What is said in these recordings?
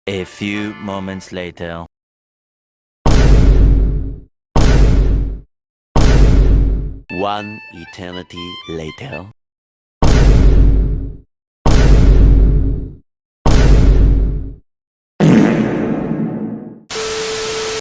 A few moments later. One eternity later.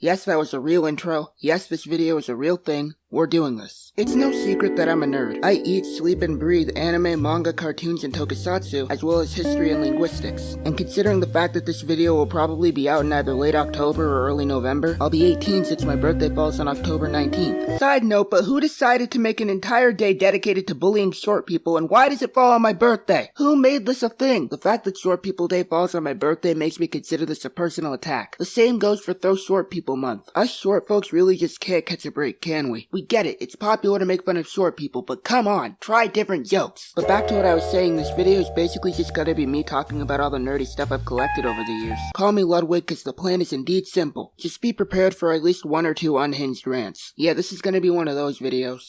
Yes, that was a real intro. Yes, this video is a real thing. We're doing this. It's no secret that I'm a nerd. I eat, sleep, and breathe anime, manga, cartoons, and tokusatsu, as well as history and linguistics. And considering the fact that this video will probably be out in either late October or early November, I'll be 18 since my birthday falls on October 19th. Side note, but who decided to make an entire day dedicated to bullying short people, and why does it fall on my birthday? Who made this a thing? The fact that Short People Day falls on my birthday makes me consider this a personal attack. The same goes for Throw Short People Month. Us short folks really just can't catch a break, can we? We get it, it's popular to make fun of short people, but come on, try different jokes. But back to what I was saying, this video is basically just gonna be me talking about all the nerdy stuff I've collected over the years. Call me Ludwig, cause the plan is indeed simple. Just be prepared for at least 1 or 2 unhinged rants. Yeah, this is gonna be one of those videos.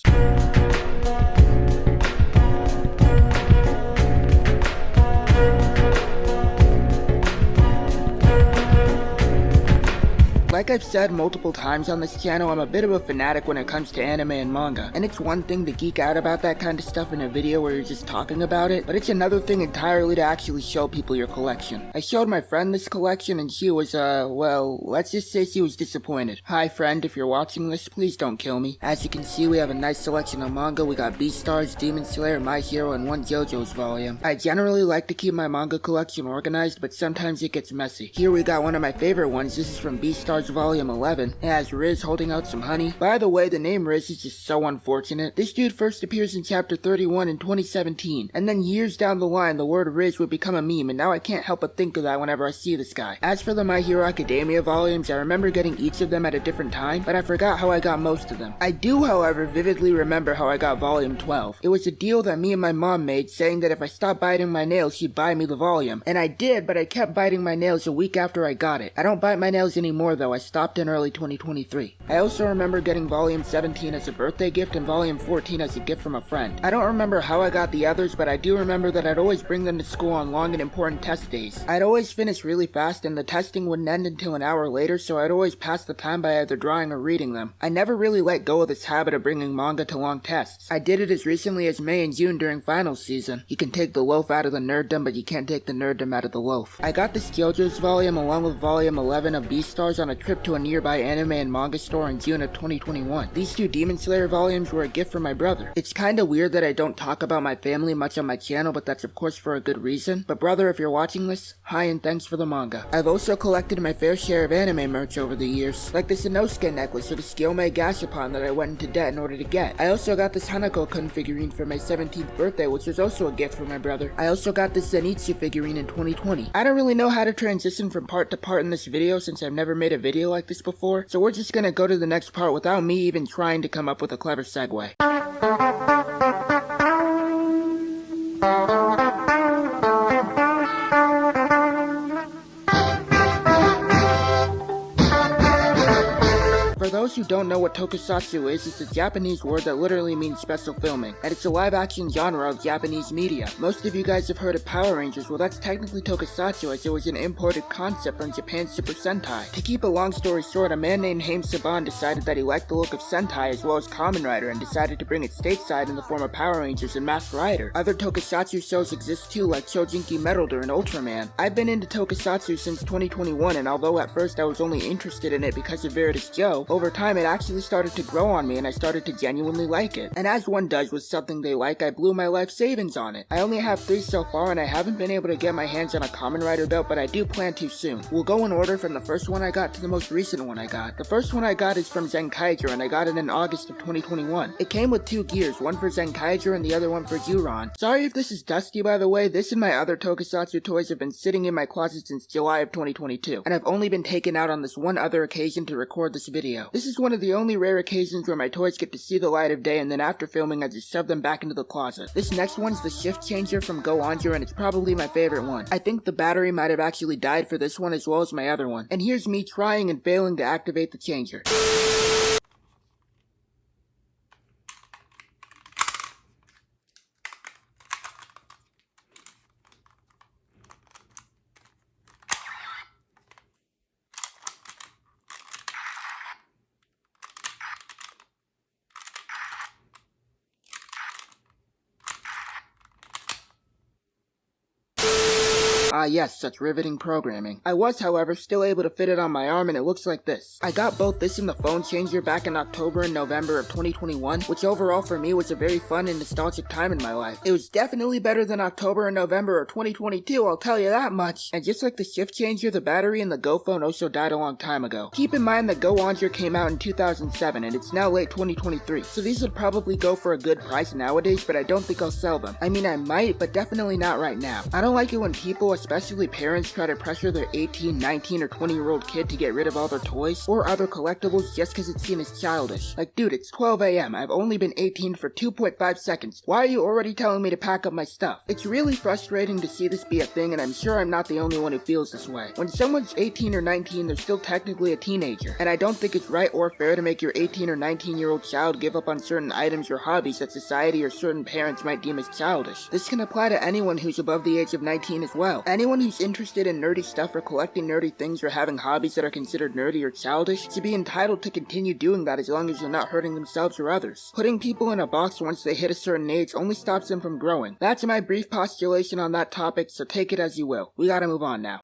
Like I've said multiple times on this channel, I'm a bit of a fanatic when it comes to anime and manga. And it's one thing to geek out about that kind of stuff in a video where you're just talking about it, but it's another thing entirely to actually show people your collection. I showed my friend this collection and she was, well, let's just say she was disappointed. Hi friend, if you're watching this, please don't kill me. As you can see, we have a nice selection of manga. We got Beastars, Demon Slayer, My Hero, and 1 JoJo's volume. I generally like to keep my manga collection organized, but sometimes it gets messy. Here we got one of my favorite ones. This is from Beastars Volume 11. It has Riz holding out some honey. By the way, the name Riz is just so unfortunate. This dude first appears in chapter 31 in 2017, and then years down the line the word Riz would become a meme, and now I can't help but think of that whenever I see this guy. As for the My Hero Academia volumes, I remember getting each of them at a different time, but I forgot how I got most of them. I do, however, vividly remember how I got volume 12. It was a deal that me and my mom made, saying that if I stopped biting my nails, she'd buy me the volume. And I did, but I kept biting my nails a week after I got it. I don't bite my nails anymore though. I stopped in early 2023. I also remember getting volume 17 as a birthday gift and volume 14 as a gift from a friend. I don't remember how I got the others, but I do remember that I'd always bring them to school on long and important test days. I'd always finish really fast and the testing wouldn't end until an hour later, so I'd always pass the time by either drawing or reading them. I never really let go of this habit of bringing manga to long tests. I did it as recently as May and June during finals season. You can take the loaf out of the nerddom, but you can't take the nerddom out of the loaf. I got this JoJo's volume along with volume 11 of Beastars on a trip to a nearby anime and manga store in June of 2021. These 2 Demon Slayer volumes were a gift from my brother. It's kinda weird that I don't talk about my family much on my channel, but that's of course for a good reason. But brother, if you're watching this, hi and thanks for the manga. I've also collected my fair share of anime merch over the years, like this Inosuke necklace or the Skyome Gashapon that I went into debt in order to get. I also got this Hanako-kun figurine for my 17th birthday, which was also a gift from my brother. I also got this Zenitsu figurine in 2020. I don't really know how to transition from part to part in this video since I've never made a video like this before, so we're just gonna go to the next part without me even trying to come up with a clever segue. For those who don't know what Tokusatu is, it's a Japanese word that literally means special filming, and it's a live-action genre of Japanese media. Most of you guys have heard of Power Rangers. Well, that's technically Tokusatu, as it was an imported concept from Japan's Super Sentai. To keep a long story short, a man named Haim Saban decided that he liked the look of Sentai as well as Kamen Rider and decided to bring it stateside in the form of Power Rangers and Masked Rider. Other Tokusatsu shows exist too, like Shojinki Metalder and Ultraman. I've been into Tokusatsu since 2021, and although at first I was only interested in it because of Veritas Joe, over time it actually started to grow on me and I started to genuinely like it. And as one does with something they like, I blew my life savings on it. I only have 3 so far and I haven't been able to get my hands on a Kamen Rider belt, but I do plan to soon. We'll go in order from the first one I got to the most recent one I got. The first one I got is from Zenkaiger and I got it in August of 2021. It came with 2 gears, one for Zenkaiger and the other one for Juron. Sorry if this is dusty by the way, this and my other Tokusatsu toys have been sitting in my closet since July of 2022, and I've only been taken out on this one other occasion to record this video. This is one of the only rare occasions where my toys get to see the light of day, and then after filming I just shove them back into the closet. This next one's the shift changer from Go Onjo, and it's probably my favorite one. I think the battery might have actually died for this one as well as my other one. And here's me trying and failing to activate the changer. Ah yes, such riveting programming. I was, however, still able to fit it on my arm and it looks like this. I got both this and the phone changer back in October and November of 2021, which overall for me was a very fun and nostalgic time in my life. It was definitely better than October and November of 2022, I'll tell you that much. And just like the shift changer, the battery in the Go phone also died a long time ago. Keep in mind that Go Launcher came out in 2007 and it's now late 2023, so these would probably go for a good price nowadays, but I don't think I'll sell them. I mean, I might, but definitely not right now. I don't like it when people, especially parents, try to pressure their 18, 19, or 20-year-old kid to get rid of all their toys or other collectibles just because it's seen as childish. Like, dude, it's 12 AM. I've only been 18 for 2.5 seconds. Why are you already telling me to pack up my stuff? It's really frustrating to see this be a thing, and I'm sure I'm not the only one who feels this way. When someone's 18 or 19, they're still technically a teenager, and I don't think it's right or fair to make your 18 or 19-year-old child give up on certain items or hobbies that society or certain parents might deem as childish. This can apply to anyone who's above the age of 19 as well. Anyone who's interested in nerdy stuff or collecting nerdy things or having hobbies that are considered nerdy or childish should be entitled to continue doing that as long as they're not hurting themselves or others. Putting people in a box once they hit a certain age only stops them from growing. That's my brief postulation on that topic, so take it as you will. We gotta move on now.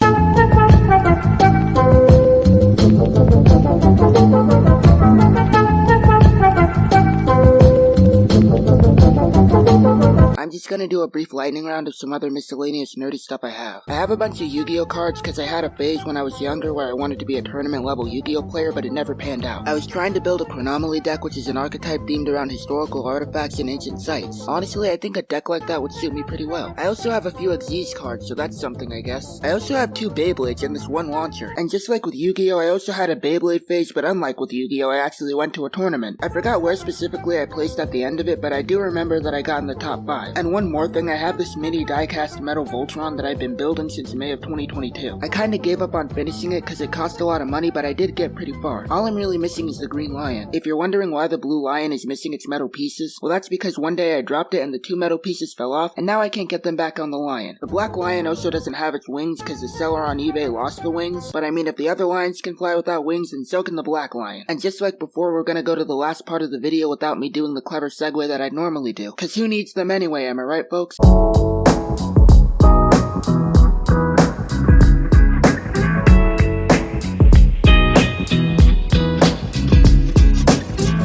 I'm just gonna do a brief lightning round of some other miscellaneous nerdy stuff I have. I have a bunch of Yu-Gi-Oh cards because I had a phase when I was younger where I wanted to be a tournament level Yu-Gi-Oh player, but it never panned out. I was trying to build a Chronomaly deck, which is an archetype themed around historical artifacts and ancient sites. Honestly, I think a deck like that would suit me pretty well. I also have a few Xyz cards, so that's something I guess. I also have 2 Beyblades and this one launcher. And just like with Yu-Gi-Oh, I also had a Beyblade phase, but unlike with Yu-Gi-Oh, I actually went to a tournament. I forgot where specifically I placed at the end of it, but I do remember that I got in the top 5. And one more thing, I have this mini die-cast metal Voltron that I've been building since May of 2022. I kinda gave up on finishing it because it cost a lot of money, but I did get pretty far. All I'm really missing is the green lion. If you're wondering why the blue lion is missing its metal pieces, well that's because one day I dropped it and the 2 metal pieces fell off, and now I can't get them back on the lion. The black lion also doesn't have its wings because the seller on eBay lost the wings, but I mean if the other lions can fly without wings, then so can the black lion. And just like before, we're gonna go to the last part of the video without me doing the clever segue that I'd normally do, cause who needs them anyway, am I right folks?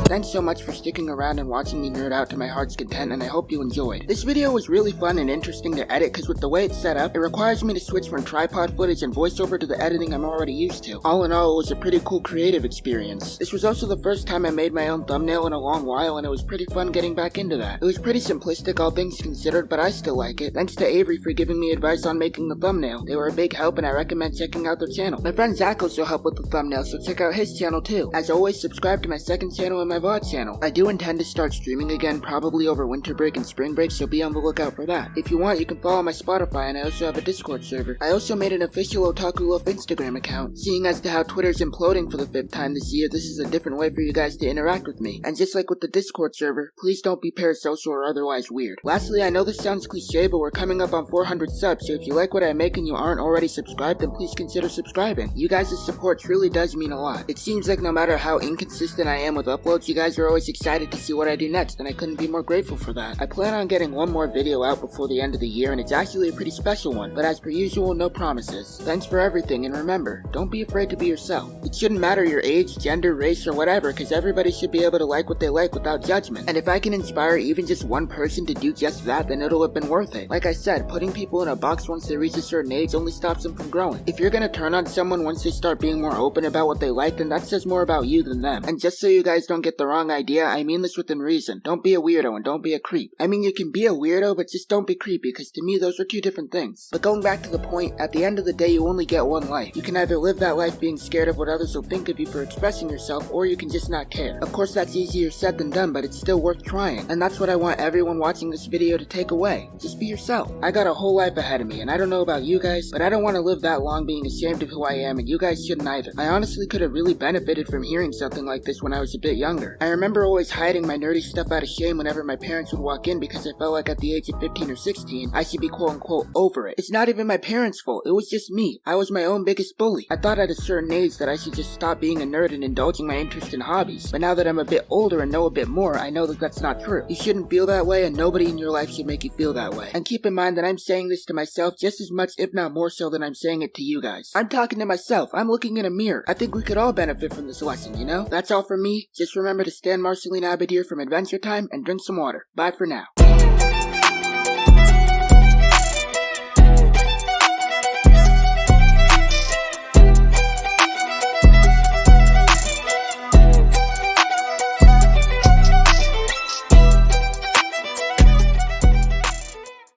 Thanks so much for sticking around and watching me nerd out to my heart's content, and I hope you enjoyed. This video was really fun and interesting to edit because with the way it's set up, it requires me to switch from tripod footage and voiceover to the editing I'm already used to. All in all, it was a pretty cool creative experience. This was also the first time I made my own thumbnail in a long while, and it was pretty fun getting back into that. It was pretty simplistic, all things considered, but I still like it. Thanks to Avery for giving me advice on making the thumbnail. They were a big help, and I recommend checking out their channel. My friend Zach also helped with the thumbnail, so check out his channel too. As always, subscribe to my second channel and my VOD channel. I do intend to start streaming again, probably over winter break and spring break, so be on the lookout for that. If you want, you can follow my Spotify, and I also have a Discord server. I also made an official Otaku Loaf Instagram account. Seeing as to how Twitter's imploding for the 5th time this year, this is a different way for you guys to interact with me. And just like with the Discord server, please don't be parasocial or otherwise weird. Lastly, I know this sounds cliche, but we're coming up on 400 subs, so if you like what I make and you aren't already subscribed, then please consider subscribing. You guys' support truly does mean a lot. It seems like no matter how inconsistent I am with uploads, you guys are always excited to see what I do next, and I couldn't be more grateful for that. I plan on getting one more video out before the end of the year, and it's actually a pretty special one, but as per usual, no promises. Thanks for everything, and remember, don't be afraid to be yourself. It shouldn't matter your age, gender, race, or whatever, because everybody should be able to like what they like without judgment. And if I can inspire even just one person to do just that, then it'll have been worth it. Like I said, putting people in a box once they reach a certain age only stops them from growing. If you're gonna turn on someone once they start being more open about what they like, then that says more about you than them. And just so you guys don't get the wrong idea, I mean this within reason. Don't be a weirdo and don't be a creep. I mean, you can be a weirdo, but just don't be creepy, because to me those are two different things. But going back to the point, at the end of the day you only get one life. You can either live that life being scared of what others will think of you for expressing yourself, or you can just not care. Of course that's easier said than done, but it's still worth trying. And that's what I want everyone watching this video to take away. Just be yourself. I got a whole life ahead of me, and I don't know about you guys, but I don't want to live that long being ashamed of who I am, and you guys shouldn't either. I honestly could have really benefited from hearing something like this when I was a bit younger. I remember always hiding my nerdy stuff out of shame whenever my parents would walk in because I felt like at the age of 15 or 16, I should be quote-unquote over it. It's not even my parents' fault, it was just me. I was my own biggest bully. I thought at a certain age that I should just stop being a nerd and indulging my interest in hobbies, but now that I'm a bit older and know a bit more, I know that that's not true. You shouldn't feel that way, and nobody in your life should make you feel that way. And keep in mind that I'm saying this to myself just as much, if not more so, than I'm saying it to you guys. I'm talking to myself. I'm looking in a mirror. I think we could all benefit from this lesson, you know? That's all from me. Just remember to stand Marceline Abadier from Adventure Time and drink some water. Bye for now.